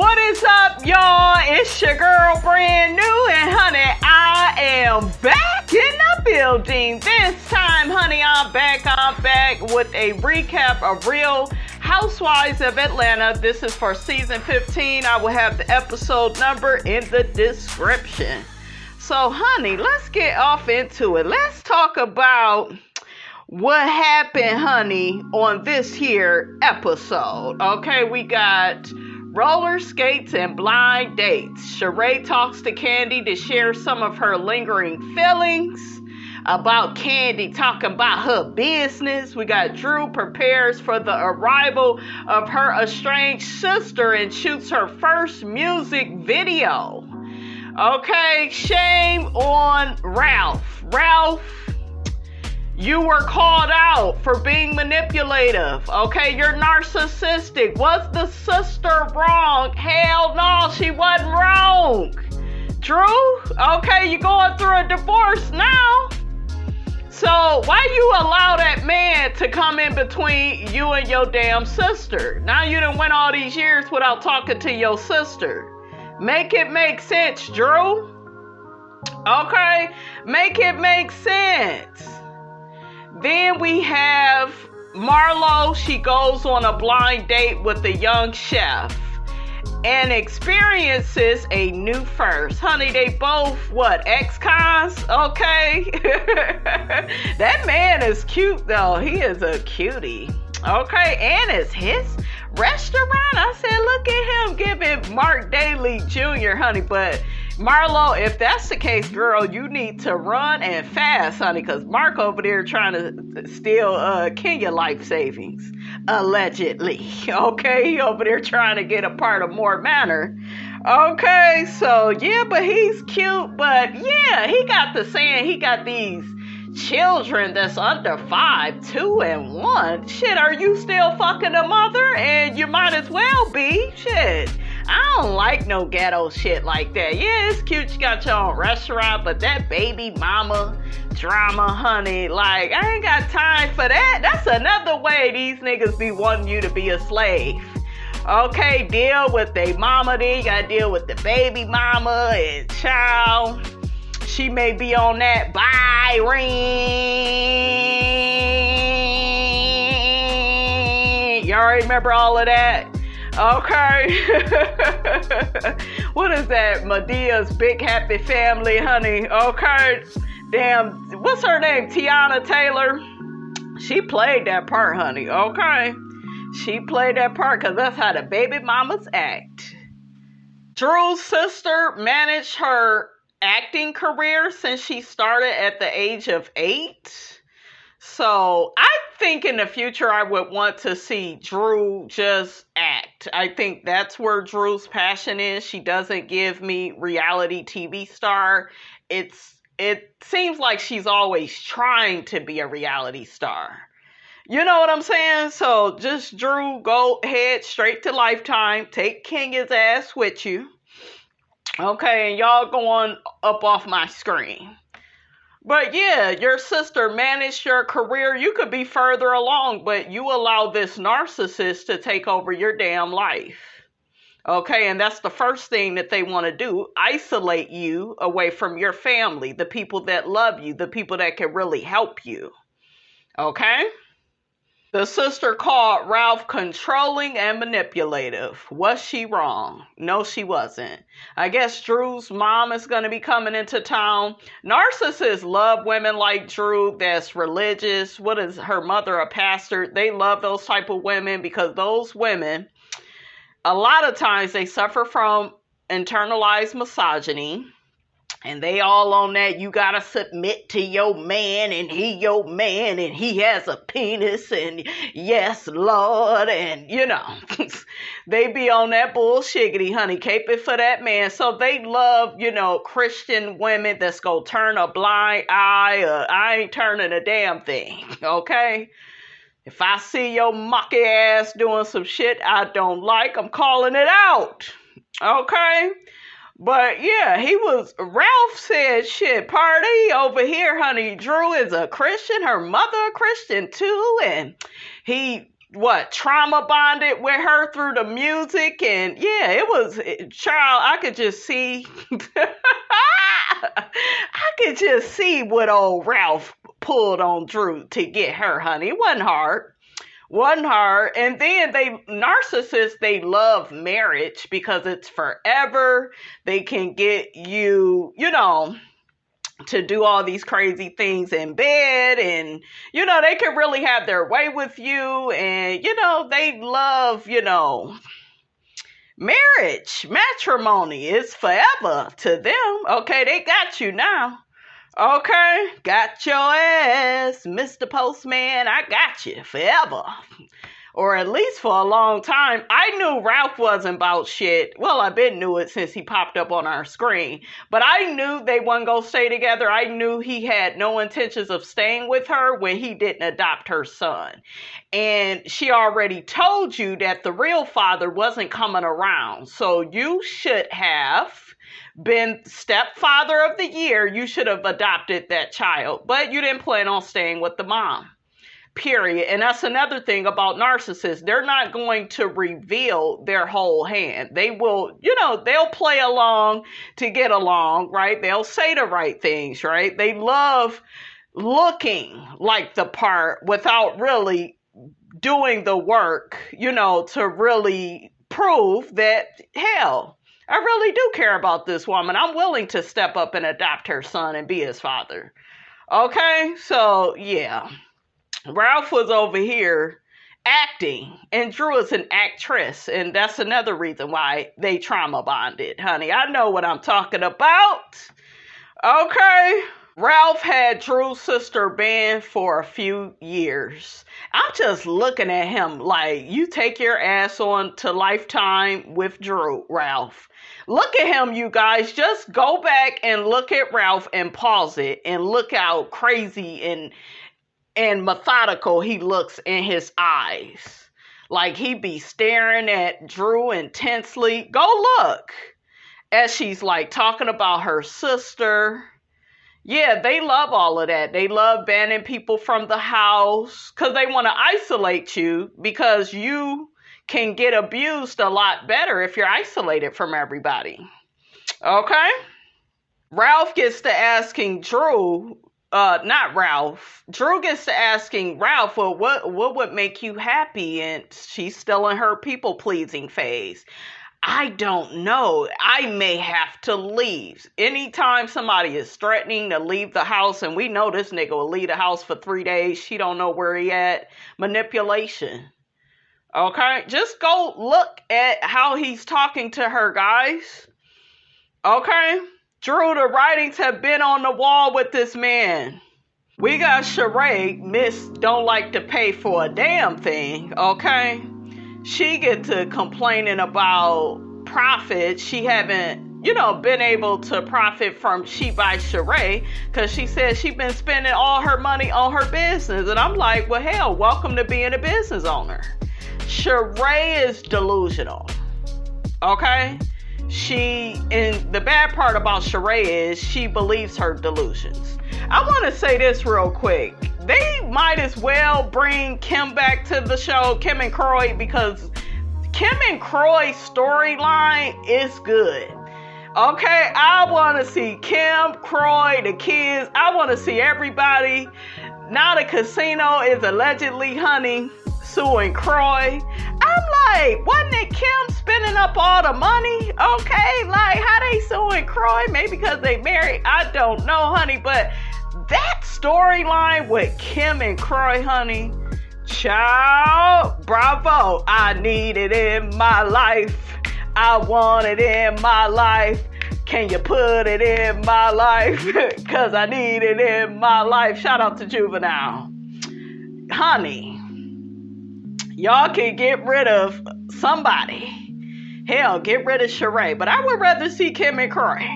What is up, y'all? It's your girl, brand new, and honey, I am back in the building. This time, honey, I'm back with a recap of Real Housewives of Atlanta. This is for season 15. I will have the episode number in the description. So, honey, let's get off into it. Let's talk about what happened, honey, on this here episode. Okay, we got roller skates and blind dates. Sheree talks to Kandi to share some of her lingering feelings about Kandi talking about her business. We got Drew prepares for the arrival of her estranged sister and shoots her first music video. Okay, shame on Ralph. Ralph, you were called out for being manipulative. Okay, you're narcissistic. Was the sister wrong? Hell no, she wasn't wrong. Drew, okay, you're going through a divorce now. So why you allow that man to come in between you and your damn sister? Now you done went all these years without talking to your sister. Make it make sense, Drew. Okay, make it make sense. Then we have MARLO. She goes on a blind date with a young chef and experiences a new first. Honey, they both, ex-cons? Okay. That man is cute, though. He is a cutie. Okay, and it's his restaurant. I said, look at him giving Mark Daly Jr., honey, but MARLO, if that's the case, girl, you need to run and fast, honey, because Mark over there trying to steal Kenya life savings, allegedly. Okay, he over there trying to get a part of Moore Manor. Okay, so, yeah, but he's cute, but, yeah, he got these children that's under 5, 2, and 1. Shit, are you still fucking a mother? And you might as well be. Shit. I don't like no ghetto shit like that. Yeah, it's cute you got your own restaurant, but that baby mama drama, honey, like, I ain't got time for that. That's another way these niggas be wanting you to be a slave. Okay, deal with they mama, then you gotta deal with the baby mama and child. She may be on that bye ring. Y'all remember all of that? Okay. What is that? Medea's Big Happy Family, honey. Okay. Damn, what's her name? Tiana Taylor? She played that part, honey. Okay. She played that part because that's how the baby mamas act. Drew's sister managed her acting career since she started at the age of 8. So I think in the future I would want to see Drew just act. I think that's where Drew's passion is. She doesn't give me reality TV star. It seems like she's always trying to be a reality star. You know what I'm saying? So just Drew, go ahead straight to Lifetime. Take Kenya's ass with you. Okay, and y'all going up off my screen. But yeah, your sister managed your career. You could be further along, but you allow this narcissist to take over your damn life. Okay, and that's the first thing that they want to do. Isolate you away from your family, the people that love you, the people that can really help you. Okay? The sister called Ralph controlling and manipulative. Was she wrong? No, she wasn't. I guess Drew's mom is going to be coming into town. Narcissists love women like Drew that's religious. What is her mother, a pastor? They love those type of women because those women, a lot of times they suffer from internalized misogyny. And they all on that, you gotta submit to your man, and he your man, and he has a penis, and yes, Lord, and you know, they be on that bullshiggity, honey, cape it for that man. So they love, Christian women that's gonna turn a blind eye. I ain't turning a damn thing, okay? If I see your mucky ass doing some shit I don't like, I'm calling it out, okay? But yeah, Ralph said, shit, party over here, honey. Drew is a Christian, her mother a Christian too, and he trauma bonded with her through the music. And yeah, it was, child, I could just see, I could just see what old Ralph pulled on Drew to get her, honey. It wasn't hard. And then narcissists, they love marriage because it's forever. They can get you, to do all these crazy things in bed, and they can really have their way with you, and they love marriage. Matrimony is forever to them. Okay, they got you now. Okay, got your ass, Mr. Postman. I got you forever. Or at least for a long time. I knew Ralph wasn't about shit. Well, I've been knew it since he popped up on our screen. But I knew they wasn't going to stay together. I knew he had no intentions of staying with her when he didn't adopt her son. And she already told you that the real father wasn't coming around. So you should have been stepfather of the year. You should have adopted that child. But you didn't plan on staying with the mom. Period. And that's another thing about narcissists. They're not going to reveal their whole hand. They will, they'll play along to get along, right? They'll say the right things, right? They love looking like the part without really doing the work, to really prove that, hell, I really do care about this woman. I'm willing to step up and adopt her son and be his father. Okay? So, yeah. Ralph was over here acting, and Drew is an actress, and that's another reason why they trauma bonded, honey. I know what I'm talking about. Okay. Ralph had Drew's sister banned for a few years. I'm just looking at him like, you take your ass on to Lifetime with Drew, Ralph. Look at him, you guys. Just go back and look at Ralph and pause it and look how crazy and methodical he looks in his eyes. Like he be staring at Drew intensely. Go look as she's like talking about her sister. Yeah, they love all of that. They love banning people from the house because they want to isolate you, because you can get abused a lot better if you're isolated from everybody. Okay? Ralph gets to asking Drew, not Ralph. Drew gets to asking Ralph, well, what would make you happy? And she's still in her people-pleasing phase. I don't know. I may have to leave. Anytime somebody is threatening to leave the house, and we know this nigga will leave the house for 3 days, she don't know where he at. Manipulation. Okay? Just go look at how he's talking to her, guys. Okay? Drew, the writings have been on the wall with this man. We got SHEREE, Miss Don't Like to Pay for a Damn Thing, okay? She get to complaining about profit. She haven't, been able to profit from She by SHEREE because she says she been spending all her money on her business. And I'm like, well, hell, welcome to being a business owner. SHEREE is delusional, okay? And the bad part about SHEREE is she believes her delusions. I want to say this real quick. They might as well bring Kim back to the show, Kim and Kroy, because Kim and Kroy's storyline is good. Okay, I want to see Kim, Kroy, the kids. I want to see everybody. Now the casino is allegedly, honey, suing Kroy. I'm like, wasn't it Kim spending up all the money? Okay, like, how they suing Kroy? Maybe because they married. I don't know, honey, but that storyline with Kim and Kroy, honey, child, bravo. I need it in my life. I want it in my life. Can you put it in my life? Because I need it in my life. Shout out to Juvenile. Honey, y'all can get rid of somebody. Hell, get rid of SHEREE. But I would rather see Kim and Kroy.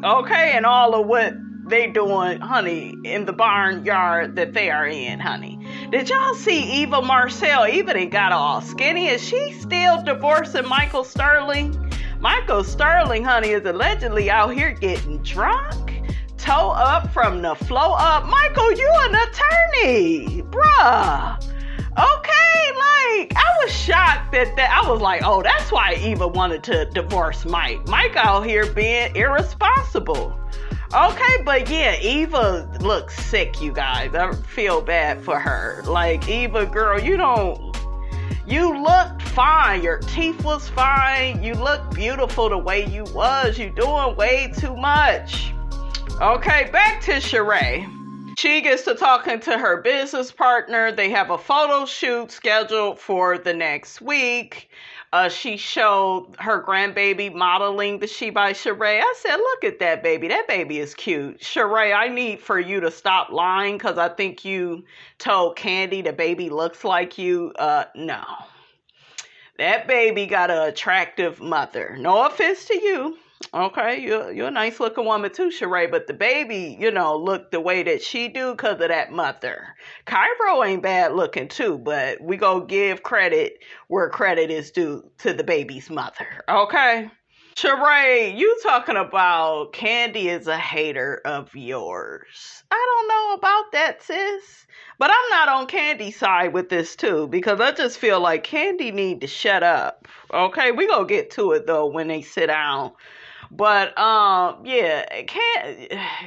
Okay? And all of what they doing, honey, in the barnyard that they are in, honey. Did y'all see Eva Marcel? Eva done got all skinny. Is she still divorcing Michael Sterling? Michael Sterling, honey, is allegedly out here getting drunk. Toe up from the flow up. Michael, you an attorney. Bruh. Okay, like, was shocked that I was like, oh, that's why Eva wanted to divorce Mike. Mike out here being irresponsible. Okay, but yeah, Eva looks sick, you guys. I feel bad for her. Like, Eva, girl, you looked fine. Your teeth was fine. You looked beautiful the way you was. You doing way too much. Okay, back to SHEREE. She gets to talking to her business partner. They have a photo shoot scheduled for the next week. She showed her grandbaby modeling the She by SHEREE. I said, look at that baby. That baby is cute. SHEREE, I need for you to stop lying because I think you told Kandi the baby looks like you. No. That baby got an attractive mother. No offense to you. Okay, you're a nice looking woman too, SHEREE, but the baby, look the way that she do because of that mother. Cairo ain't bad looking too, but we go give credit where credit is due to the baby's mother. Okay? SHEREE, you talking about Kandi is a hater of yours. I don't know about that, sis. But I'm not on Kandi's side with this too, because I just feel like Kandi need to shut up. Okay, we gonna get to it though when they sit down. But yeah,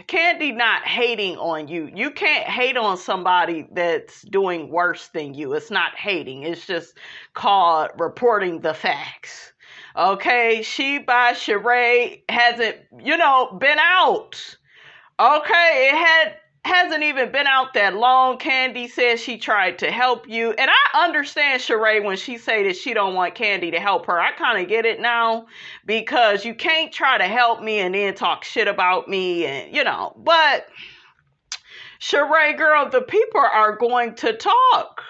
Kandi not hating on you. You can't hate on somebody that's doing worse than you. It's not hating. It's just called reporting the facts. Okay, She by SHEREE hasn't, been out. Okay, it hasn't even been out that long. Kandi says she tried to help you. And I understand SHEREE when she say that she don't want Kandi to help her. I kind of get it now because you can't try to help me and then talk shit about me and, But SHEREE, girl, the people are going to talk.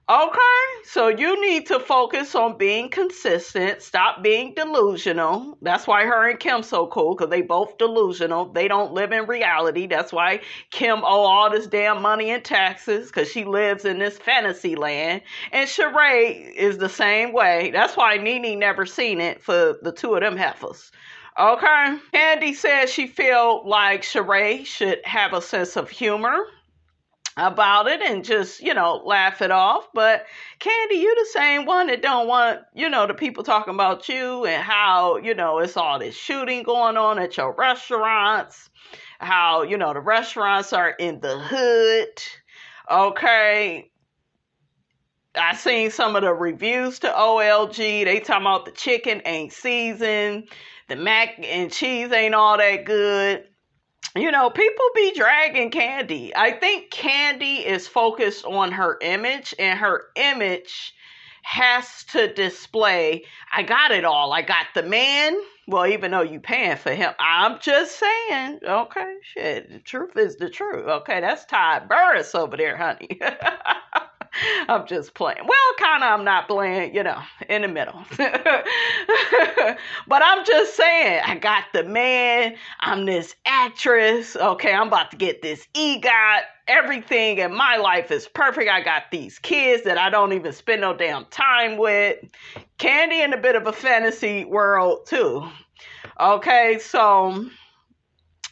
Okay, so you need to focus on being consistent. Stop being delusional. That's why her and Kim so cool, because they both delusional. They don't live in reality. That's why Kim owe all this damn money in taxes, because she lives in this fantasy land. And SHEREE is the same way. That's why Nene never seen it for the two of them heifers. Okay, Kandi says she feel like SHEREE should have a sense of humor about it and just, laugh it off. But Kandi, you the same one that don't want, the people talking about you and how, it's all this shooting going on at your restaurants, how, the restaurants are in the hood. Okay. I seen some of the reviews to OLG. They talking about the chicken ain't seasoned. The mac and cheese ain't all that good. People be dragging Kandi. I think Kandi is focused on her image, and her image has to display, I got it all. I got the man. Well, even though you paying for him, I'm just saying. Okay, shit. The truth is the truth. Okay, that's Todd Burris over there, honey. I'm just playing. Well, kind of, I'm not playing, in the middle. But I'm just saying, I got the man. I'm this actress. Okay, I'm about to get this EGOT. Everything in my life is perfect. I got these kids that I don't even spend no damn time with. Kandi in a bit of a fantasy world, too. Okay, so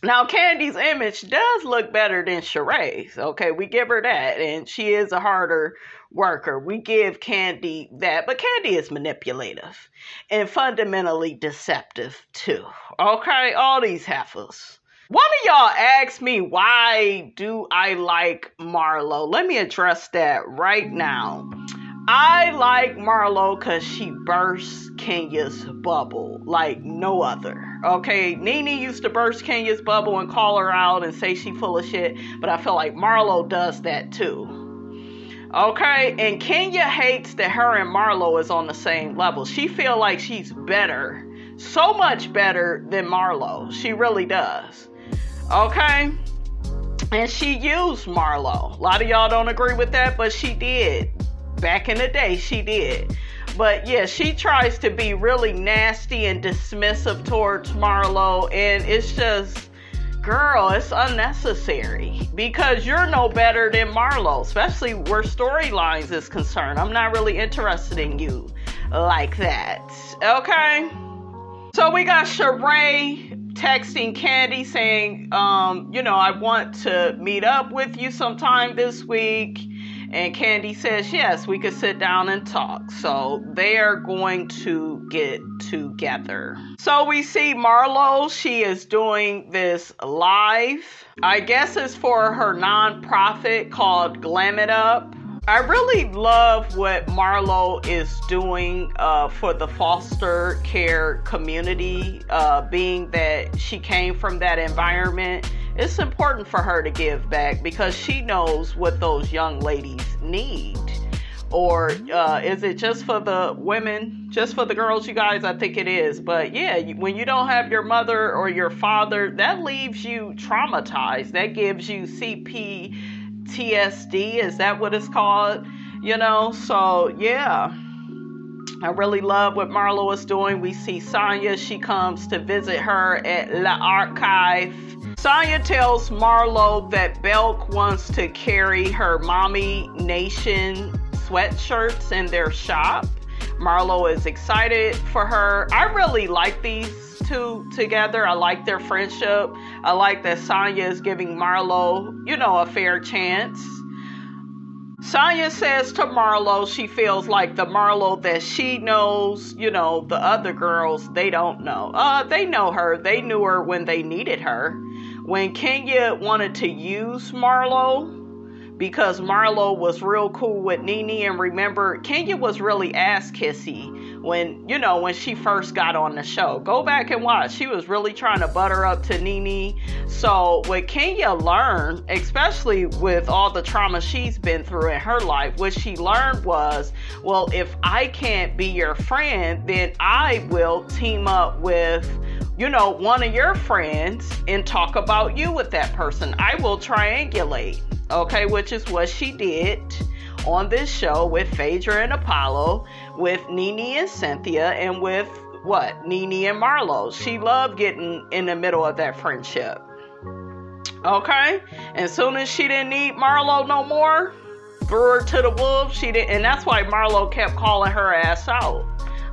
now Kandi's image does look better than SHEREE's. Okay, we give her that. And she is a harder worker. We give Kandi that. But Kandi is manipulative and fundamentally deceptive too. Okay, all these heifers. One of y'all asked me, why do I like MARLO? Let me address that right now. I like MARLO because she bursts Kenya's bubble like no other. Okay, Nene used to burst Kenya's bubble and call her out and say she full of shit, but I feel like MARLO does that too. Okay, and Kenya hates that her and MARLO is on the same level. She feel like she's better, so much better than MARLO. She really does. Okay, and she used MARLO. A lot of y'all don't agree with that, but she did. Back in the day, she did. But yeah, she tries to be really nasty and dismissive towards MARLO, and it's just, girl, it's unnecessary because you're no better than MARLO, especially where storylines is concerned. I'm not really interested in you like that. Okay? So we got SHEREE texting Kandi saying, I want to meet up with you sometime this week. And Kandi says, yes, we could sit down and talk. So they are going to get together. So we see MARLO. She is doing this live. I guess it's for her nonprofit called Glam It Up. I really love what MARLO is doing for the foster care community, being that she came from that environment. It's important for her to give back because she knows what those young ladies need. Or is it just for the women, just for the girls, you guys? I think it is. But yeah, when you don't have your mother or your father, that leaves you traumatized. That gives you CPTSD. Is that what it's called? You know, so yeah. I really love what MARLO is doing. We see Sonya. She comes to visit her at La Archive. Sonya tells MARLO that Belk wants to carry her Mommy Nation sweatshirts in their shop. MARLO is excited for her. I really like these two together. I like their friendship. I like that Sonya is giving MARLO, you know, a fair chance. Sonya says to MARLO she feels like the MARLO that she knows, you know, the other girls, they don't know. They know her. They knew her when they needed her. When Kenya wanted to use MARLO, because MARLO was real cool with Nene, and remember, Kenya was really ass kissy when, you know, when she first got on the show. Go back and watch. She was really trying to butter up to Nene. So what Kenya learned, especially with all the trauma she's been through in her life, what she learned was, well, if I can't be your friend, then I will team up with, you know, one of your friends and talk about you with that person. I will triangulate. Okay, which is what she did on this show with Phaedra and Apollo, with Nene and Cynthia, and with what? Nene and MARLO. She loved getting in the middle of that friendship. Okay? And as soon as she didn't need MARLO no more, threw her to the wolves. She didn't, and that's why MARLO kept calling her ass out.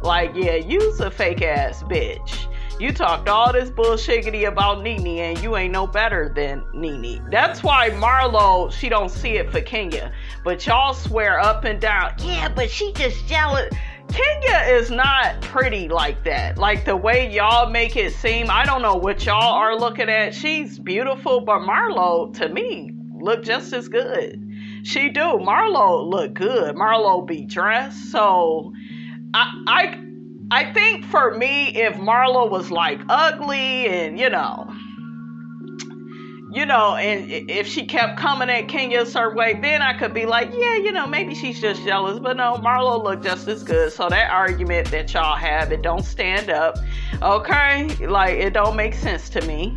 Like, yeah, you's a fake ass bitch. You talked all this bullshiggity about Nene and you ain't no better than Nene. That's why MARLO, she don't see it for Kenya. But y'all swear up and down, yeah, but she just jealous. Kenya is not pretty like that. Like the way y'all make it seem, I don't know what y'all are looking at. She's beautiful, but MARLO, to me, look just as good. She do. MARLO look good. MARLO be dressed. So I think for me, if MARLO was like ugly and, you know, and if she kept coming at Kenya a certain way, then I could be like, yeah, you know, maybe she's just jealous. But no, MARLO looked just as good. So that argument that y'all have, it don't stand up. Okay? Like, it don't make sense to me.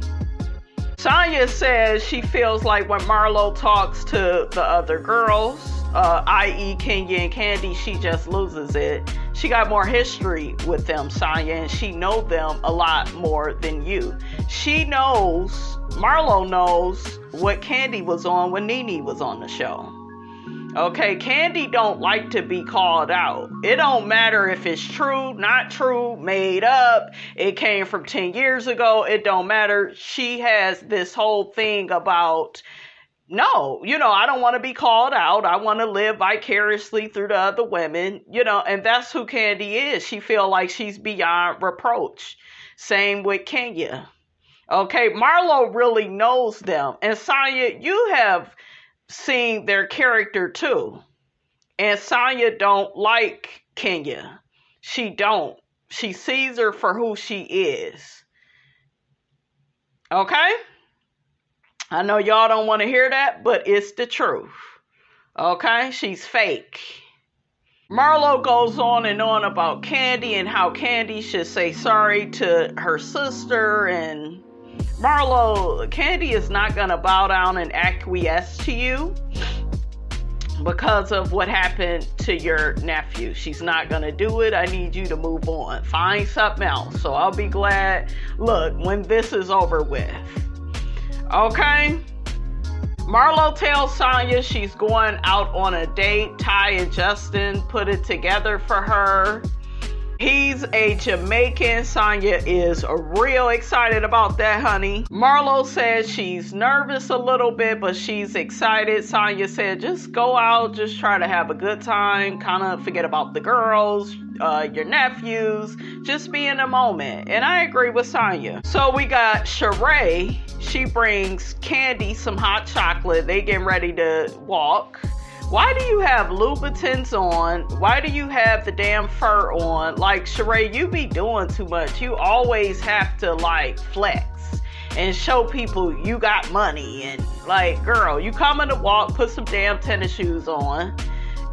Sonya says she feels like when MARLO talks to the other girls, i.e. Kenya and Kandi, she just loses it. She got more history with them, Sonya, and she knows them a lot more than you. She knows, MARLO knows what Kandi was on when Nene was on the show. Okay, Kandi don't like to be called out. It don't matter if it's true, not true, made up, it came from 10 years ago, it don't matter. She has this whole thing about, no, you know, I don't want to be called out. I want to live vicariously through the other women, you know, and that's who Kandi is. She feel like she's beyond reproach. Same with Kenya. Okay, MARLO really knows them. And Sonya, you have seen their character too. And Sonya don't like Kenya. She don't. She sees her for who she is. Okay? I know y'all don't want to hear that, but it's the truth. Okay? She's fake. MARLO goes on and on about Kandi and how Kandi should say sorry to her sister. And MARLO, Kandi is not going to bow down and acquiesce to you because of what happened to your nephew. She's not going to do it. I need you to move on. Find something else. So I'll be glad, look, when this is over with. Okay? MARLO tells Sonya she's going out on a date. Ty and Justin put it together for her. He's a Jamaican. Sonya is real excited about that, honey. Marlo says she's nervous a little bit, but she's excited. Sonya said, just go out, just try to have a good time, kind of forget about the girls, your nephews, just be in the moment. And I agree with Sonya. So we got SHEREE. She brings Kandi some hot chocolate. They getting ready to walk. Why do you have Louboutins on? Why do you have the damn fur on? Like, SHEREE, you be doing too much. You always have to, like, flex and show people you got money. And, like, girl, you coming to walk, put some damn tennis shoes on,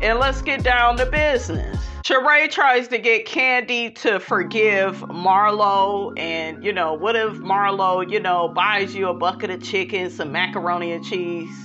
and let's get down to business. SHEREE tries to get Kandi to forgive Marlo. And, you know, what if Marlo, you know, buys you a bucket of chicken, some macaroni and cheese?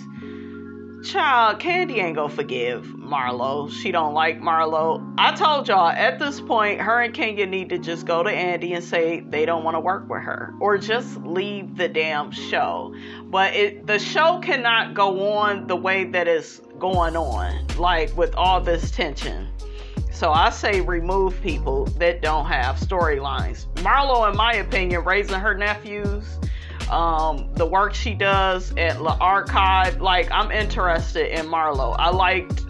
Child, Kandi ain't gonna forgive Marlo. She don't like Marlo. I told y'all, at this point, her and Kenya need to just go to Andy and say they don't want to work with her. Or just leave the damn show. But the show cannot go on the way that it's going on. Like, with all this tension. So I say remove people that don't have storylines. Marlo, in my opinion, raising her nephews, the work she does at La Archive, like, I'm interested in Marlo. I liked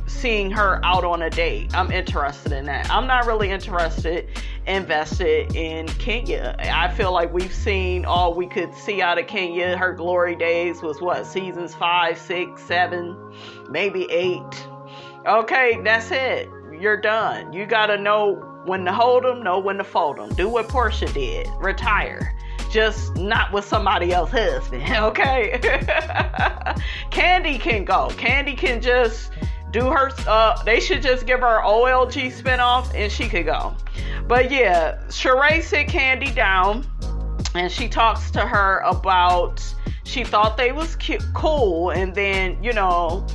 seeing her out on a date. I'm interested in that. I'm not really invested in Kenya. I feel like we've seen all we could see out of Kenya. Her glory days was what, seasons 5, 6, 7, maybe 8. Okay, that's it. You're done. You gotta know when to hold them, know when to fold them. Do what Portia did. Retire. Just not with somebody else's husband, okay? Kandi can go. Kandi can just do her, they should just give her OLG spinoff and she could go. But yeah, SHEREE sit Kandi down and she talks to her about, she thought they was cool, and then, you know,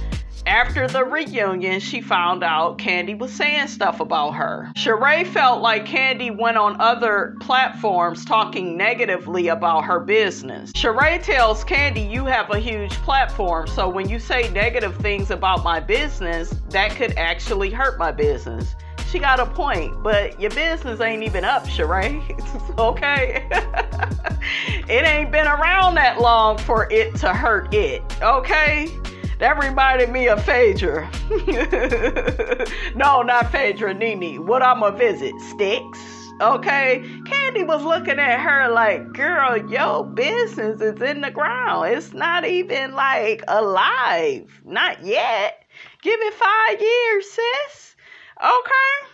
after the reunion, she found out Kandi was saying stuff about her. SHEREE felt like Kandi went on other platforms talking negatively about her business. SHEREE tells Kandi, you have a huge platform, so when you say negative things about my business, that could actually hurt my business. She got a point, but your business ain't even up, SHEREE. Okay? It ain't been around that long for it to hurt it, okay? That reminded me of Phaedra. No, not Phaedra, Nene. What I'ma visit? Sticks? Okay? Kandi was looking at her like, girl, your business is in the ground. It's not even, like, alive. Not yet. Give it 5 years, sis. Okay?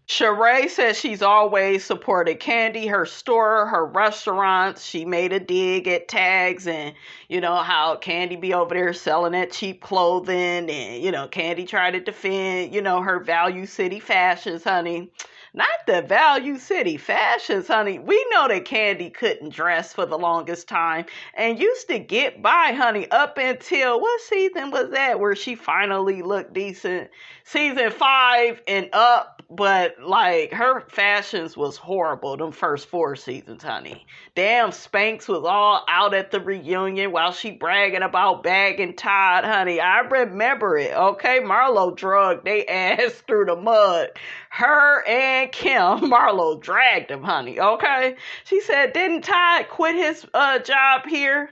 SHEREE says she's always supported Kandi, her store, her restaurants. She made a dig at tags and, you know, how Kandi be over there selling that cheap clothing. And, you know, Kandi tried to defend, you know, her Value City fashions, honey. Not the Value City fashions, honey. We know that Kandi couldn't dress for the longest time and used to get by, honey, up until, what season was that where she finally looked decent? Season 5 and up, but, like, her fashions was horrible them first 4 seasons, honey. Damn, Spanx was all out at the reunion while she bragging about bagging Todd, honey. I remember it, okay? Marlo drugged they ass through the mud. Her and Kim, Marlo dragged him, honey, okay? She said, didn't Todd quit his job here?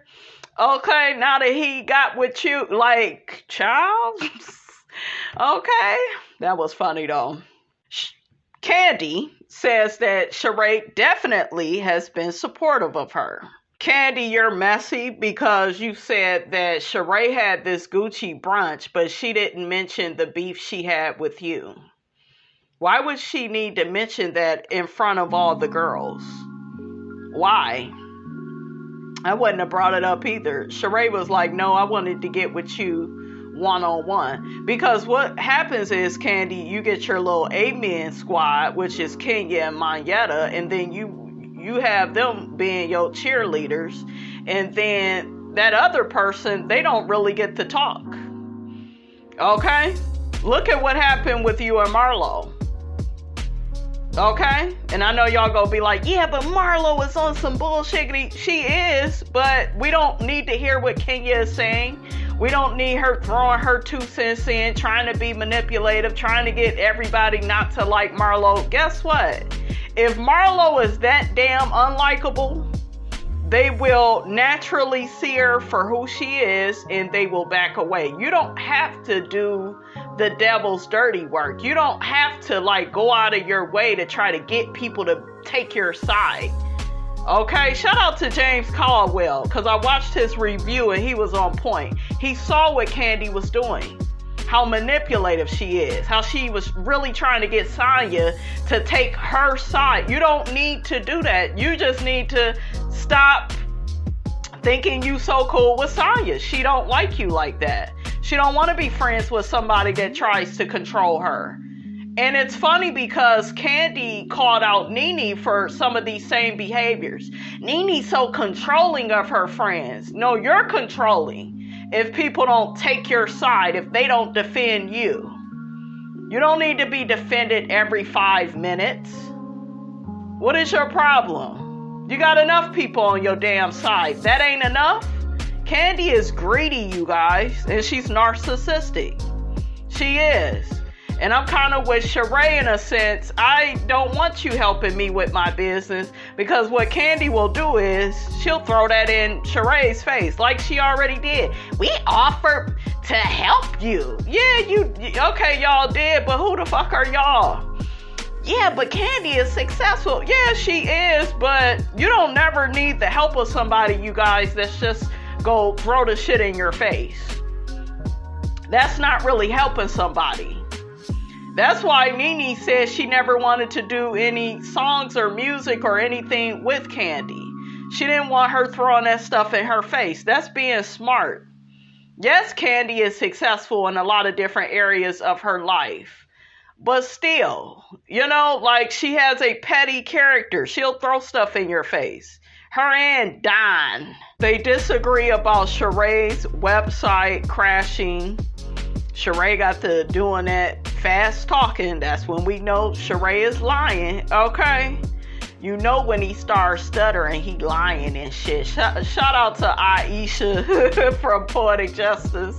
Okay, now that he got with you, like, child? Okay, that was funny, though. Kandi says that SHEREE definitely has been supportive of her. Kandi, you're messy because you said that SHEREE had this Gucci brunch, but she didn't mention the beef she had with you. Why would she need to mention that in front of all the girls? Why? I wouldn't have brought it up either. SHEREE was like, no, I wanted to get with you one-on-one. Because what happens is, Kandi, you get your little Amen squad, which is Kenya and Monyetta, and then you have them being your cheerleaders, and then that other person, they don't really get to talk. Okay? Look at what happened with you and Marlo. Okay? And I know y'all gonna be like, yeah, but Marlo is on some bullshit. She is, but we don't need to hear what Kenya is saying. We don't need her throwing her 2 cents in, trying to be manipulative, trying to get everybody not to like MARLO. Guess what? If MARLO is that damn unlikable, they will naturally see her for who she is and they will back away. You don't have to do the devil's dirty work. You don't have to like go out of your way to try to get people to take your side. Okay, shout out to James Caldwell, because I watched his review and he was on point. He saw what Kandi was doing, how manipulative she is, how she was really trying to get Sonya to take her side. You don't need to do that. You just need to stop thinking you so cool with Sonya. She don't like you like that. She don't want to be friends with somebody that tries to control her. And it's funny because Kandi called out Nene for some of these same behaviors. Nene's so controlling of her friends. No, you're controlling if people don't take your side, if they don't defend you. You don't need to be defended every 5 minutes. What is your problem? You got enough people on your damn side. That ain't enough? Kandi is greedy, you guys, and she's narcissistic. She is. And I'm kind of with SHEREE in a sense. I don't want you helping me with my business, because what Kandi will do is she'll throw that in SHEREE's face like she already did. We offered to help you. Yeah, okay, y'all did, but who the fuck are y'all? Yeah, but Kandi is successful. Yeah, she is, but you don't never need the help of somebody, you guys, that's just go throw the shit in your face. That's not really helping somebody. That's why Nene said she never wanted to do any songs or music or anything with Kandi. She didn't want her throwing that stuff in her face. That's being smart. Yes, Kandi is successful in a lot of different areas of her life. But still, like she has a petty character. She'll throw stuff in your face. Her and Don, they disagree about SHEREE's website crashing. SHEREE got to doing that fast talking. That's when we know SHEREE is lying, okay? You know when he starts stuttering, he lying and shit. Shout out to Aisha from Poetic Justice.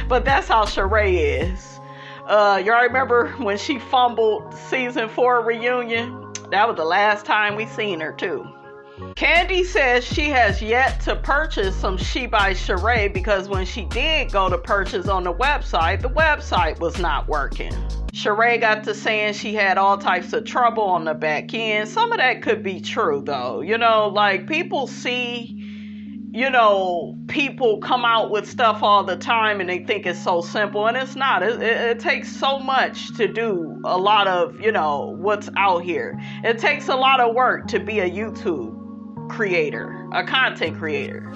But that's how SHEREE is. Y'all remember when she fumbled season 4 reunion? That was the last time we seen her too. Kandi says she has yet to purchase some She by SHEREE because when she did go to purchase on the website was not working. SHEREE got to saying she had all types of trouble on the back end. Some of that could be true though. Like people see, people come out with stuff all the time and they think it's so simple, and it's not. It takes so much to do a lot of, what's out here. It takes a lot of work to be a YouTube creator, a content creator.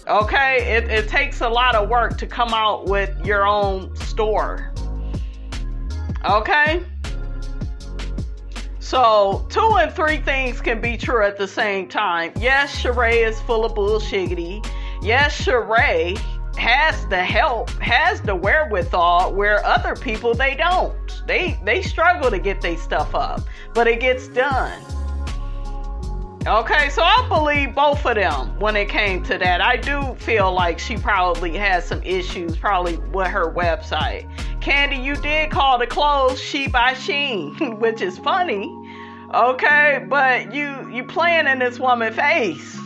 Okay, it takes a lot of work to come out with your own store. Okay, so 2 and 3 things can be true at the same time. Yes, SHEREE is full of bullshiggity. Yes, SHEREE has the help, has the wherewithal, where other people, they don't. They struggle to get their stuff up, but it gets done. Okay, so I believe both of them when it came to that. I do feel like she probably had some issues, probably with her website. Kandi, you did call the clothes She by Sheen, which is funny. Okay, but you playing in this woman's face.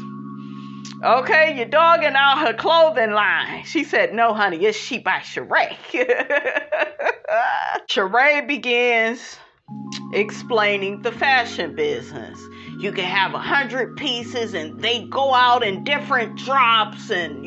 Okay, you're dogging out her clothing line. She said, no, honey, it's She by SHEREE. SHEREE begins explaining the fashion business. You can have 100 pieces and they go out in different drops and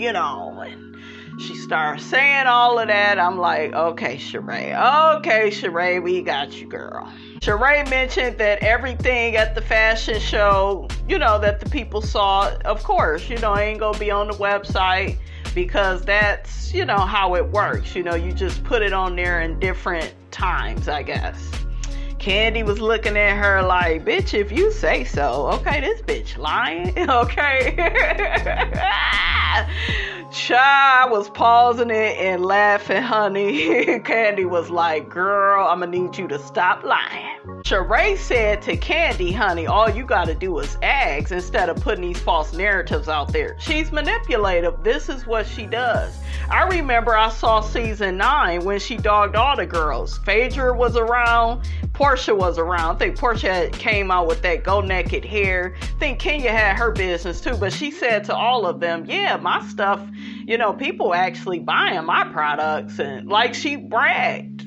she starts saying all of that. I'm like, okay, SHEREE, we got you, girl. SHEREE mentioned that everything at the fashion show, that the people saw, of course, ain't gonna be on the website because that's, how it works. You just put it on there in different times, I guess. Kandi was looking at her like, bitch, if you say so. Okay, this bitch lying. Okay. Child was pausing it and laughing, honey. Kandi was like, girl, I'm gonna need you to stop lying. Sheree said to Kandi, honey, all you gotta do is ask instead of putting these false narratives out there. She's manipulative. This is what she does. I remember I saw season 9 when she dogged all the girls. Phaedra was around. Portia was around. I think Portia came out with that go naked hair. I think Kenya had her business too, but she said to all of them, yeah, my stuff, you know, people actually buying my products, and like she bragged.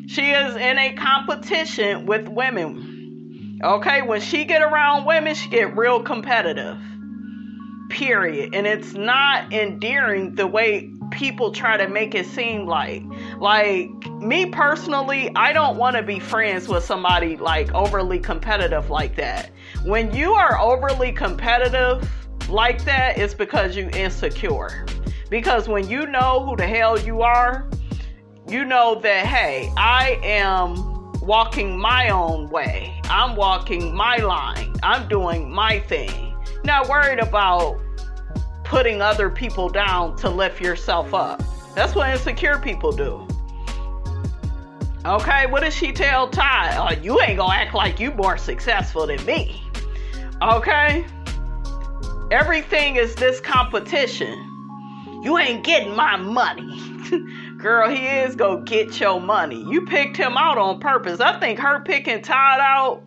She is in a competition with women. Okay, when she get around women, she get real competitive. Period. And it's not endearing the way people try to make it seem like. Like, me personally, I don't want to be friends with somebody like overly competitive like that. When you are overly competitive like that, it's because you insecure. Because when you know who the hell you are, you know that, hey, I am walking my own way. I'm walking my line. I'm doing my thing. Not worried about putting other people down to lift yourself up. That's what insecure people do. Okay, what did she tell Ty? Oh, you ain't gonna act like you more successful than me. Okay? Everything is this competition. You ain't getting my money. Girl, he is gonna get your money. You picked him out on purpose. I think her picking Todd out,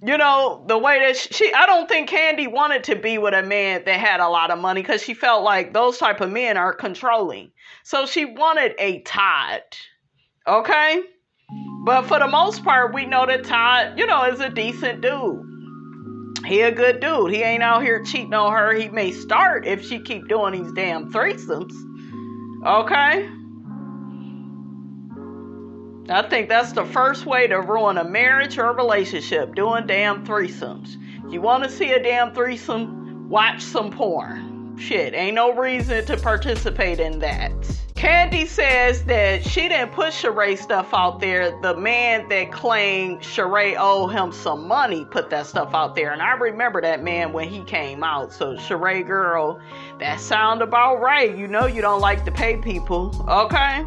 you know, the way that I don't think Kandi wanted to be with a man that had a lot of money, because she felt like those type of men are controlling. So she wanted a Todd. Okay? But for the most part, we know that Todd, you know, is a decent dude. He a good dude. He ain't out here cheating on her. He may start if she keep doing these damn threesomes. Okay? I think that's the first way to ruin a marriage or a relationship, doing damn threesomes. You want to see a damn threesome? Watch some porn. Shit, ain't no reason to participate in that. Kandi says that she didn't put Sheree stuff out there. The man that claimed Sheree owed him some money put that stuff out there. And I remember that man when he came out. So Sheree girl, that sound about right. You know you don't like to pay people. Okay?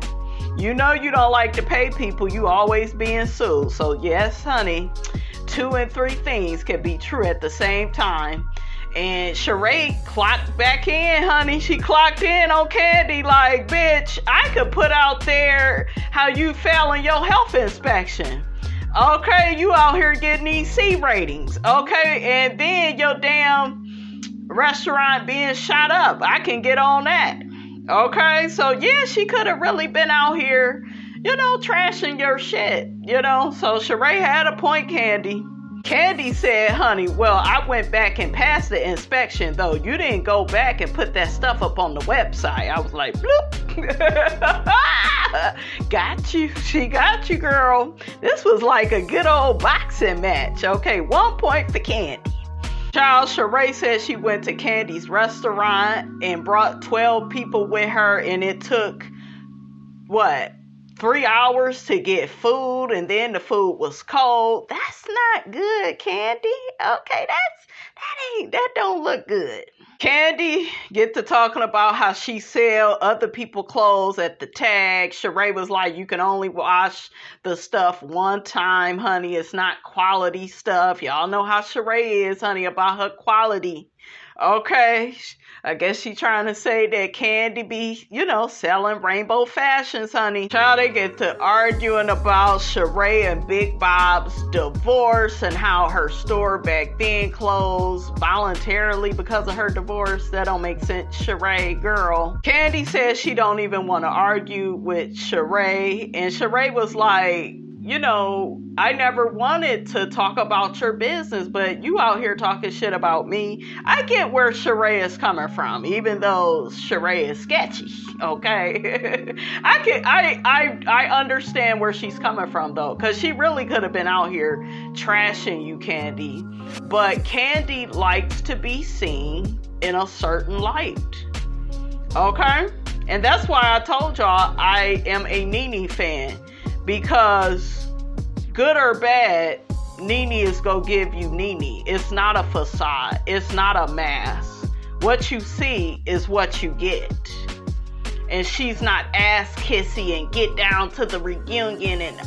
You know you don't like to pay people. You always being sued. So yes, honey, 2 and 3 things can be true at the same time. And Sheree clocked back in, honey. She clocked in on Kandi like, bitch, I could put out there how you failing your health inspection. Okay, you out here getting these C ratings. Okay, and then your damn restaurant being shot up. I can get on that. Okay, so yeah, she could have really been out here, you know, trashing your shit, you know. So Sheree had a point, Kandi. Kandi said, honey, well, I went back and passed the inspection, though. You didn't go back and put that stuff up on the website. I was like, bloop. Got you. She got you, girl. This was like a good old boxing match. Okay, 1 point for Kandi. Child, Sheree said she went to Kandi's restaurant and brought 12 people with her, and it took, 3 hours to get food, and then the food was cold. That's not good, Kandi. Okay, that don't look good. Kandi get to talking about how she sell other people clothes at the tag. Sheree was like, you can only wash the stuff one time, honey. It's not quality stuff. Y'all know how Sheree is, honey, about her quality. Okay, I guess she trying to say that Kandi be, you know, selling rainbow fashions, honey. Child, they get to arguing about Sheree and Big Bob's divorce and how her store back then closed voluntarily because of her divorce. That don't make sense, Sheree, girl. Kandi says she don't even want to argue with Sheree, and Sheree was like, you know, I never wanted to talk about your business, but you out here talking shit about me. I get where Sheree is coming from, even though Sheree is sketchy. Okay, I understand where she's coming from though, because she really could have been out here trashing you, Kandi. But Kandi likes to be seen in a certain light. Okay, and that's why I told y'all I am a Nene fan. Because good or bad, Nene is gonna give you Nene. It's not a facade. It's not a mask. What you see is what you get. and she's not ass kissy and get down to the reunion and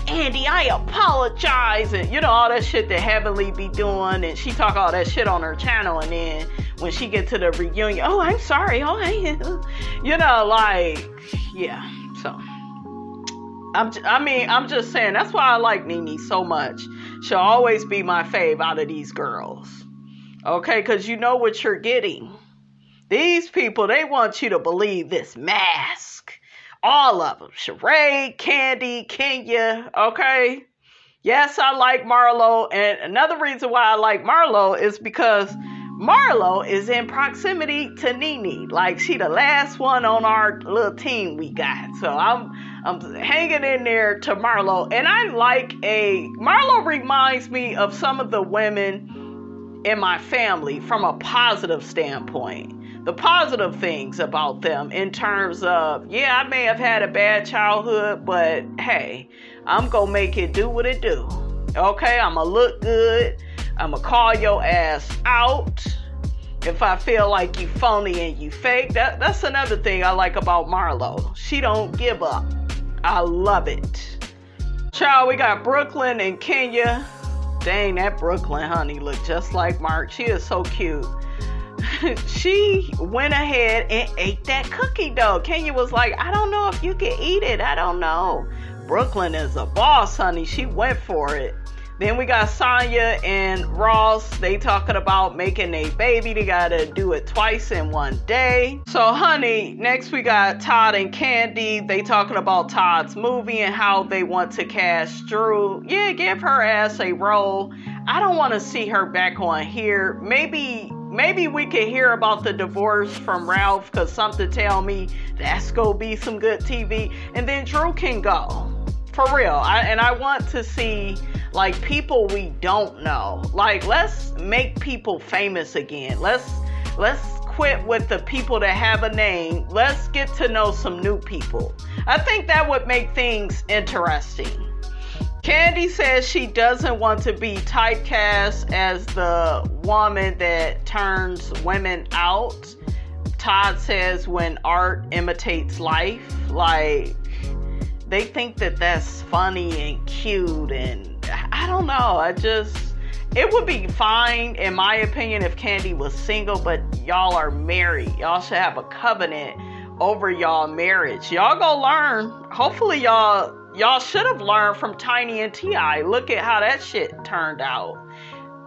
Andy, I apologize, and you know, all that shit that Heavenly be doing, and she talk all that shit on her channel, and then when she get to the reunion, oh, I'm sorry, oh, you know, like, yeah. So I'm just saying, that's why I like Nene so much. She'll always be my fave out of these girls. Okay, because you know what you're getting. These people, they want you to believe this mask. All of them. Sheree, Kandi, Kenya, okay? Yes, I like MARLO. And another reason why I like MARLO is because MARLO is in proximity to Nene. Like, she the last one on our little team we got. So I'm hanging in there to MARLO. And I like MARLO reminds me of some of the women in my family from a positive standpoint. The positive things about them in terms of, yeah, I may have had a bad childhood, but hey, I'm going to make it do what it do. Okay, I'm going to look good. I'm going to call your ass out if I feel like you phony and you fake. That's another thing I like about MARLO. She don't give up. I love it. Child, we got Brooklyn and Kenya. Dang, that Brooklyn honey look just like Mark. She is so cute. She went ahead and ate that cookie dough. Kenya was like, I don't know if you can eat it. I don't know. Brooklyn is a boss, honey. She went for it. Then we got Sonya and Ross. They talking about making a baby. They got to do it twice in one day. So, honey, next we got Todd and Kandi. They talking about Todd's movie and how they want to cast Drew. Yeah, give her ass a role. I don't want to see her back on here. Maybe we could hear about the divorce from Ralph, because something tell me that's gonna be some good TV. And then Drew can go. For real. I want to see, like, people we don't know. Like, let's make people famous again. Let's quit with the people that have a name. Let's get to know some new people. I think that would make things interesting. Kandi says she doesn't want to be typecast as the woman that turns women out. Todd says when art imitates life, like, they think that that's funny and cute, and I don't know. It would be fine, in my opinion, if Kandi was single, but y'all are married. Y'all should have a covenant over y'all marriage. Y'all go learn. Hopefully y'all should have learned from Tiny and T.I. Look at how that shit turned out.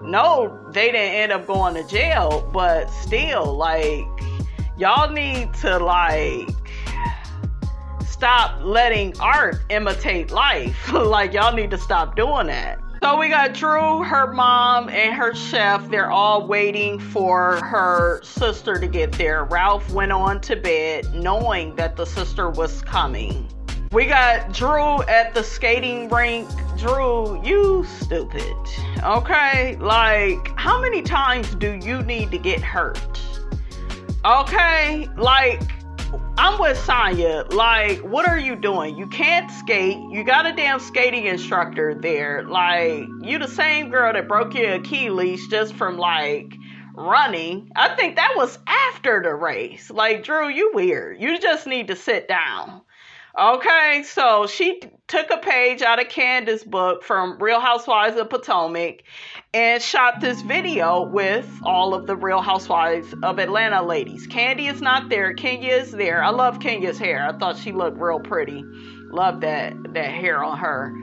No, they didn't end up going to jail, but still, like, y'all need to, like, stop letting art imitate life. Like, y'all need to stop doing that. So we got Drew, her mom, and her chef. They're all waiting for her sister to get there. Ralph went on to bed knowing that the sister was coming. We got Drew at the skating rink. Drew, you stupid. Okay? Like, how many times do you need to get hurt? Okay? Like, I'm with Sonya. Like, what are you doing? You can't skate. You got a damn skating instructor there. Like, you the same girl that broke your Achilles just from, like, running. I think that was after the race. Like, Drew, you weird. You just need to sit down. Okay, so she took a page out of Candace's book from Real Housewives of Potomac and shot this video with all of the Real Housewives of Atlanta ladies. Kandi is not there. Kenya is there. I love Kenya's hair. I thought she looked real pretty. Love that hair on her.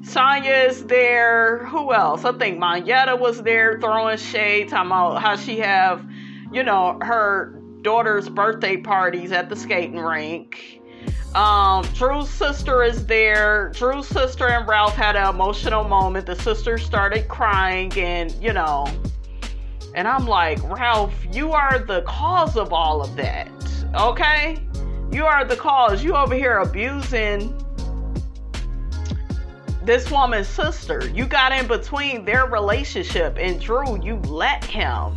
Sonya is there. Who else? I think Monyetta was there throwing shade, talking about how she have, you know, her daughter's birthday parties at the skating rink. Drew's sister is there. Drew's sister and Ralph had an emotional moment. The sister started crying, and you know, and I'm like, Ralph, you are the cause of all of that. Okay? You are the cause. You over here abusing this woman's sister. You got in between their relationship, and Drew, you let him.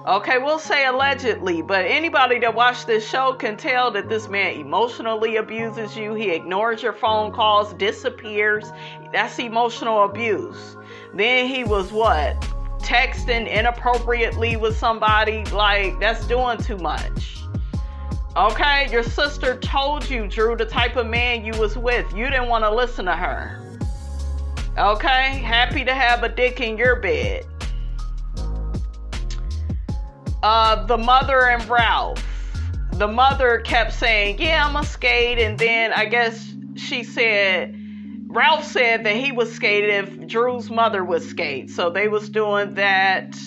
Okay, we'll say allegedly, but anybody that watched this show can tell that this man emotionally abuses you. He ignores your phone calls, disappears. That's emotional abuse. Then he was what? Texting inappropriately with somebody. Like, that's doing too much. Okay, your sister told you, Drew, the type of man you was with. You didn't want to listen to her. Okay, happy to have a dick in your bed. The mother and Ralph. The mother kept saying, yeah, I'm a skate. And then I guess Ralph said that he was skated if Drew's mother was skate. So they was doing that.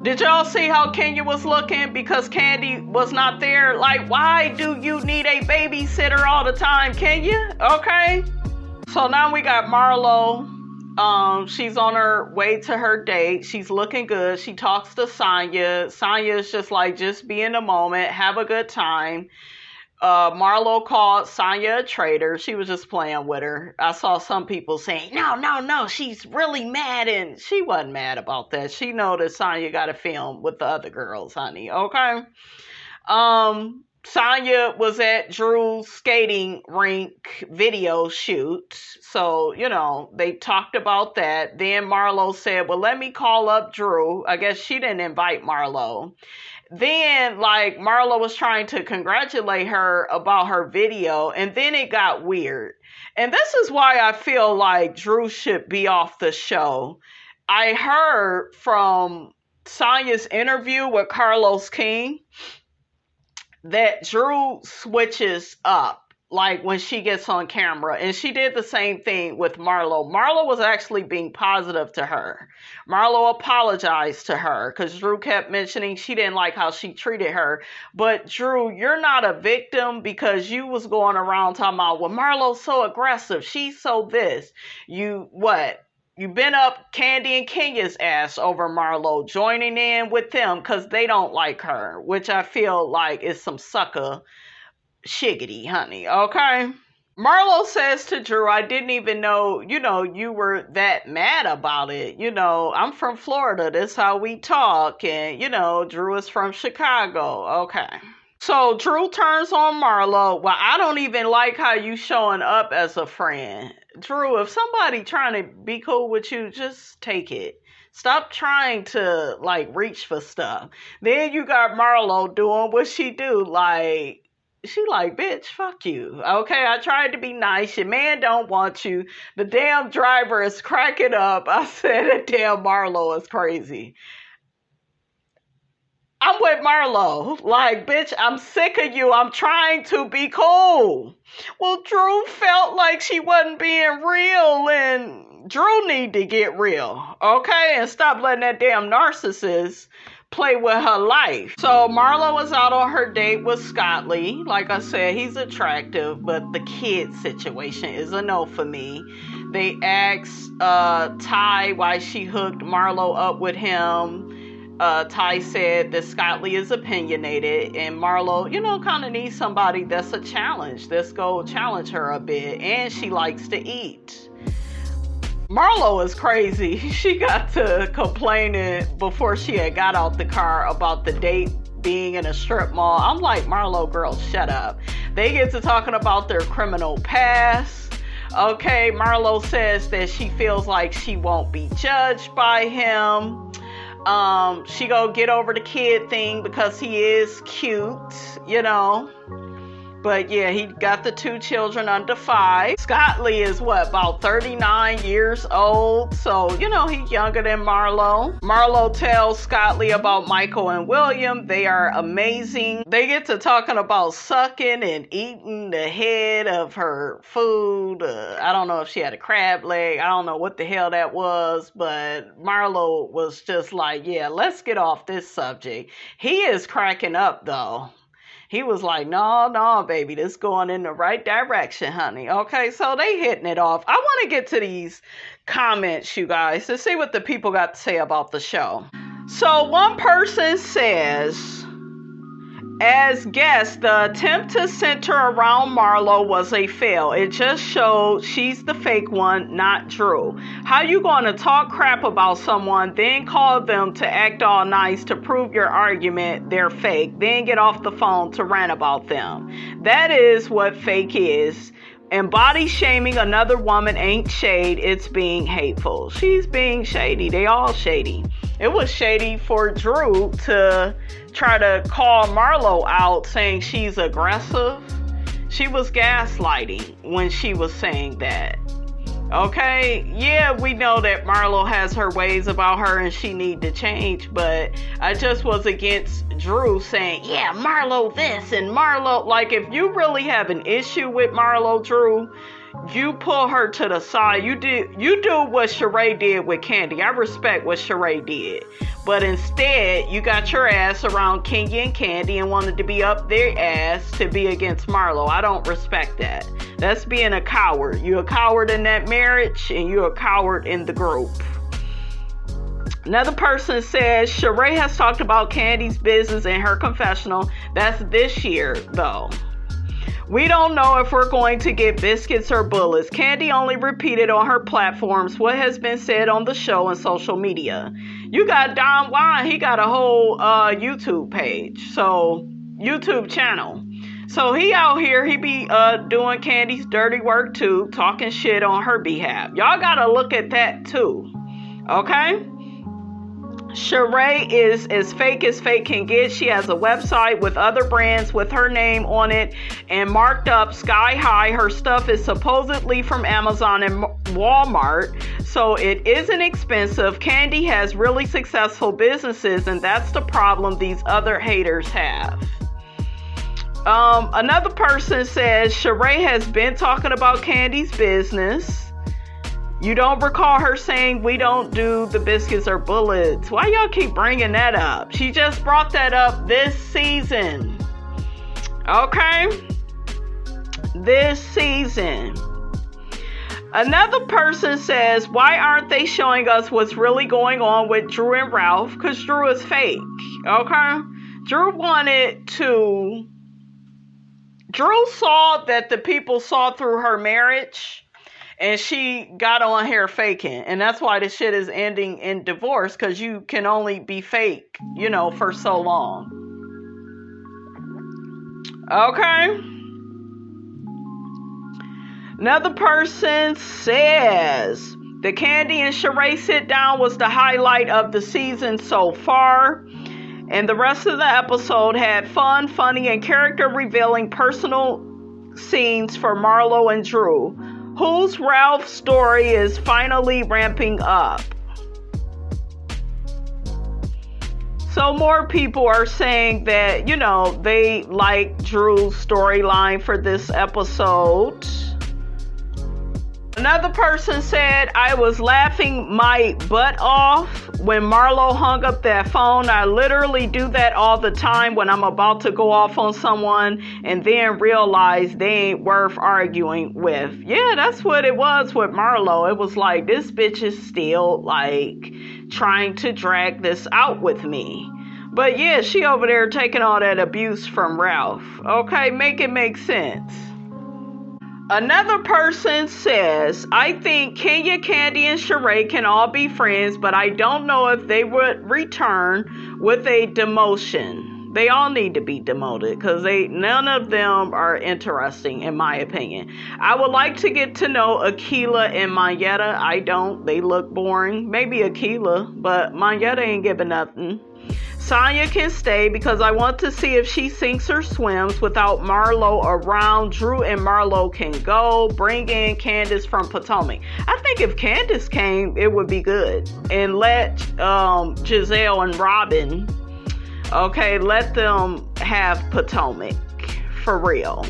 Did y'all see how Kenya was looking because Kandi was not there? Like, why do you need a babysitter all the time, Kenya? Okay. So now we got MARLO. She's on her way to her date. She's looking good. She talks to Sonya. Sonya's just like, just be in the moment, have a good time. MARLO called Sonya a traitor. She was just playing with her. I saw some people saying, no, she's really mad, and she wasn't mad about that. She know that Sonya got to film with the other girls, honey. Okay. Sonya was at Drew's skating rink video shoot. So, they talked about that. Then MARLO said, well, let me call up Drew. I guess she didn't invite MARLO. Then, MARLO was trying to congratulate her about her video, and then it got weird. And this is why I feel like Drew should be off the show. I heard from Sonya's interview with Carlos King that Drew switches up, when she gets on camera. And she did the same thing with MARLO. MARLO was actually being positive to her. MARLO apologized to her because Drew kept mentioning she didn't like how she treated her. But Drew, you're not a victim because you was going around talking about, well, MARLO's so aggressive. She's so this. You've been up Kandi and Kenya's ass over MARLO, joining in with them because they don't like her, which I feel like is some sucker shiggity, honey. Okay. MARLO says to Drew, I didn't even know, you were that mad about it. I'm from Florida. That's how we talk. And, Drew is from Chicago. Okay. So Drew turns on MARLO. Well, I don't even like how you showing up as a friend. Drew, if somebody trying to be cool with you, just take it. Stop trying to, reach for stuff. Then you got MARLO doing what she do, she like, bitch, fuck you. Okay, I tried to be nice. Your man don't want you. The damn driver is cracking up. I said that damn MARLO is crazy. I'm with MARLO. Bitch, I'm sick of you. I'm trying to be cool. Well, Drew felt like she wasn't being real, and Drew need to get real. Okay? And stop letting that damn narcissist play with her life. So MARLO was out on her date with Scott Lee. Like I said, he's attractive, but the kid situation is a no for me. They asked Ty why she hooked MARLO up with him. Ty said that Scott Lee is opinionated, and MARLO, kind of needs somebody that's a challenge. Let's go challenge her a bit. And she likes to eat. MARLO is crazy. She got to complaining before she had got out the car about the date being in a strip mall. I'm like, MARLO, girl, shut up. They get to talking about their criminal past. Okay, MARLO says that she feels like she won't be judged by him. She go get over the kid thing because he is cute, But yeah, he got the 2 children under 5. Scott Lee is about 39 years old. So, he's younger than MARLO. MARLO tells Scott Lee about Michael and William. They are amazing. They get to talking about sucking and eating the head of her food. I don't know if she had a crab leg. I don't know what the hell that was. But MARLO was just like, yeah, let's get off this subject. He is cracking up, though. He was like, no, baby, this going in the right direction, honey. Okay, so they hitting it off. I want to get to these comments, you guys, to see what the people got to say about the show. So one person says, as guest, the attempt to center around MARLO was a fail. It just showed she's the fake one, not Drew. How you going to talk crap about someone, then call them to act all nice to prove your argument they're fake, then get off the phone to rant about them? That is what fake is. And body shaming another woman ain't shade, it's being hateful. She's being shady. They all shady. it was shady for Drew to try to call MARLO out saying she's aggressive. She was gaslighting when she was saying that. Okay, yeah, we know that MARLO has her ways about her and she need to change, but I just was against Drew saying, yeah, MARLO this and MARLO, like if you really have an issue with MARLO, Drew, you pull her to the side. You do what SHEREE did with Kandi. I respect what SHEREE did. But instead, you got your ass around Kenya and Kandi and wanted to be up their ass to be against MARLO. I don't respect that. That's being a coward. You're a coward in that marriage and you're a coward in the group. Another person says SHEREE has talked about Kandi's business in her confessional. That's this year, though. We don't know if we're going to get biscuits or bullets. Kandi only repeated on her platforms what has been said on the show and social media. You got Don Juan, he got a whole YouTube page, so YouTube channel. So he out here, he be doing Kandi's dirty work too, talking shit on her behalf. Y'all gotta look at that too, okay? SHEREE is as fake can get. She has a website with other brands with her name on it and marked up sky high. Her stuff is supposedly from Amazon and Walmart, so it isn't expensive. Kandi has really successful businesses, and that's the problem these other haters have. Another person says SHEREE has been talking about Kandi's business. You don't recall her saying we don't do the biscuits or bullets. Why y'all keep bringing that up? She just brought that up this season. Okay? This season. Another person says, why aren't they showing us what's really going on with Drew and Ralph? Because Drew is fake. Okay? Drew saw that the people saw through her marriage. And she got on here faking. And that's why the shit is ending in divorce. Because you can only be fake, for so long. Okay. Another person says, the Kandi and SHEREE sit down was the highlight of the season so far. And the rest of the episode had fun, funny, and character revealing personal scenes for MARLO and Drew. Whose Ralph story is finally ramping up. So more people are saying that, they like Drew's storyline for this episode. Another person said, I was laughing my butt off when MARLO hung up that phone. I literally do that all the time when I'm about to go off on someone and then realize they ain't worth arguing with. Yeah, that's what it was with MARLO. It was like, this bitch is still trying to drag this out with me. But yeah, she over there taking all that abuse from Ralph. Okay, make it make sense. Another person says, I think Kenya, Kandi, and SHEREE can all be friends, but I don't know if they would return with a demotion. They all need to be demoted because none of them are interesting, in my opinion. I would like to get to know Akilah and Mayetta. I don't. They look boring. Maybe Akilah, but Mayetta ain't giving nothing. Sonya can stay because I want to see if she sinks or swims without MARLO around. Drew and MARLO can go. Bring in Candace from Potomac. I think if Candace came, it would be good. And let Giselle and Robin, let them have Potomac for real.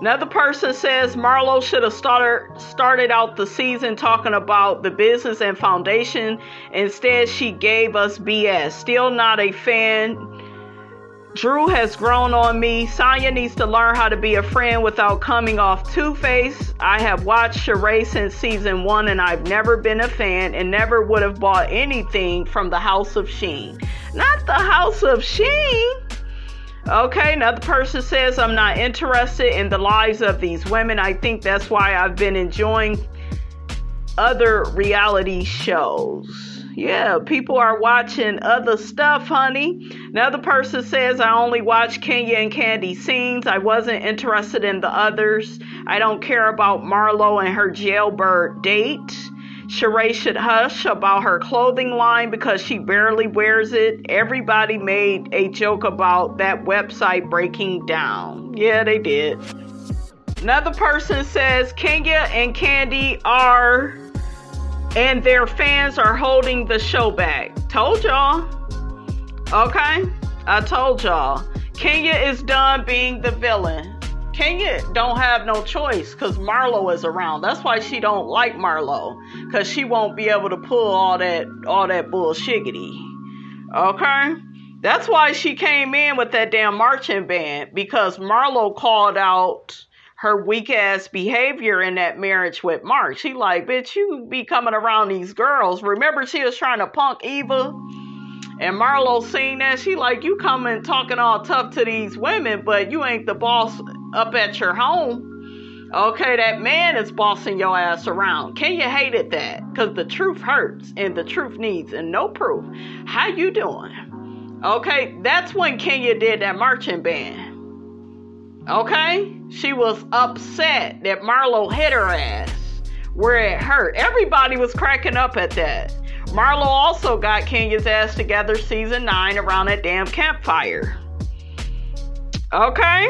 Another person says MARLO should have started out the season talking about the business and foundation. Instead, she gave us BS. Still not a fan. Drew has grown on me. Sonya needs to learn how to be a friend without coming off two-faced. I have watched SHEREE since season 1 and I've never been a fan and never would have bought anything from the House of Sheen. Not the House of Sheen. Okay, another person says, I'm not interested in the lives of these women. I think that's why I've been enjoying other reality shows. Yeah, people are watching other stuff, honey. Another person says, I only watch Kenya and Kandi scenes. I wasn't interested in the others. I don't care about MARLO and her jailbird date. SHEREE should hush about her clothing line because she barely wears it. Everybody made a joke about that website breaking down. Yeah, they did. Another person says Kenya and KANDI and their fans are holding the show back. Told y'all. Okay? I told y'all. Kenya is done being the villain. Kenya don't have no choice because MARLO is around. That's why she don't like MARLO, because she won't be able to pull all that bullshiggity. Okay? That's why she came in with that damn marching band, because MARLO called out her weak ass behavior in that marriage with Mark. She like, bitch, you be coming around these girls. Remember, she was trying to punk Eva, and MARLO seen that. She like, you coming talking all tough to these women, but you ain't the boss up at your home. Okay, that man is bossing your ass around. Kenya hated that because the truth hurts and the truth needs and no proof. How you doing? Okay, that's when Kenya did that marching band. Okay, she was upset that MARLO hit her ass where it hurt. Everybody was cracking up at that. MARLO also got Kenya's ass together season 9 around that damn campfire. Okay.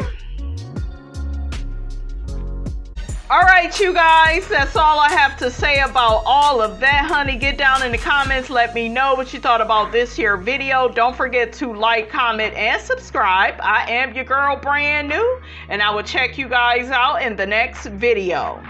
All right, you guys, that's all I have to say about all of that, honey. Get down in the comments. Let me know what you thought about this here video. Don't forget to like, comment, and subscribe. I am your girl, brand new, and I will check you guys out in the next video.